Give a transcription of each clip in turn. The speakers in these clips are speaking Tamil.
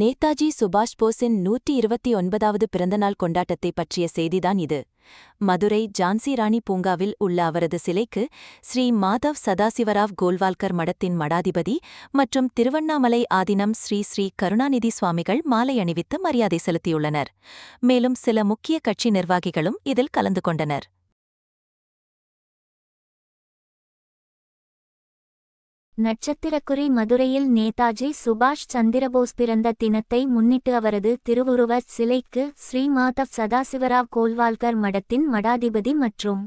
நேதாஜி சுபாஷ் போஸின் 129வது பிறந்தநாள் கொண்டாட்டத்தை பற்றிய செய்திதான் இது. மதுரை ஜான்சி ராணி பூங்காவில் உள்ள அவரது சிலைக்கு ஸ்ரீ மாதவ் சதாசிவராவ் கோல்வால்கர் மடத்தின் மடாதிபதி மற்றும் திருவண்ணாமலை ஆதீனம் ஸ்ரீ ஸ்ரீ கருணாநிதி சுவாமிகள் மாலை அணிவித்து மரியாதை செலுத்தியுள்ளனர். மேலும் சில முக்கிய கட்சி நிர்வாகிகளும் இதில் கலந்து கொண்டனர். நட்சத்திரக்குறி மதுரையில் நேதாஜி சுபாஷ் சந்திரபோஸ் பிறந்த தினத்தை முன்னிட்டு அவரது திருவுருவச் சிலைக்கு ஸ்ரீ மாதவ் சதாசிவராவ் கோல்வால்கர் மடத்தின் மடாதிபதி மற்றும்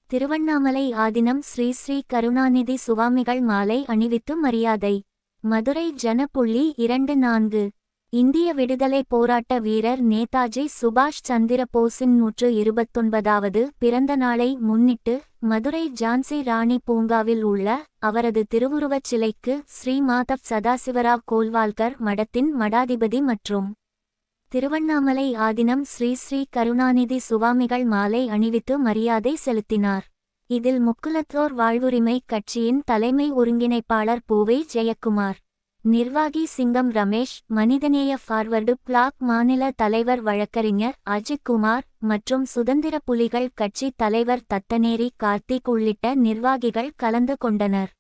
திருவண்ணாமலை ஆதீனம் ஸ்ரீ ஸ்ரீ கருணாநிதி சுவாமிகள் மாலை அணிவித்து மரியாதை. மதுரை ஜன. 24 இந்திய விடுதலை போராட்ட வீரர் நேதாஜி சுபாஷ் சந்திர போஸின் 129வது பிறந்த நாளை முன்னிட்டு மதுரை ஜான்சி ராணி பூங்காவில் உள்ள அவரது திருவுருவச் சிலைக்கு ஸ்ரீ மாதவ் சதாசிவராவ் கோல்வால்கர் மடத்தின் மடாதிபதி மற்றும் திருவண்ணாமலை ஆதீனம் ஸ்ரீ ஸ்ரீ கருணாநிதி சுவாமிகள் மாலை அணிவித்து மரியாதை செலுத்தினார். இதில் முக்குலத்தோர் வாழ்வுரிமை கட்சியின் தலைமை ஒருங்கிணைப்பாளர் பூவே ஜெயக்குமார், நிர்வாகி சிங்கம் ரமேஷ், மனிதநேய ஃபார்வர்டு பிளாக் மாநில தலைவர் வழக்கறிஞர் அஜித்குமார் மற்றும் சுதந்திர புலிகள் கட்சி தலைவர் தத்தனேரி கார்த்திக் உள்ளிட்ட நிர்வாகிகள் கலந்து கொண்டனர்.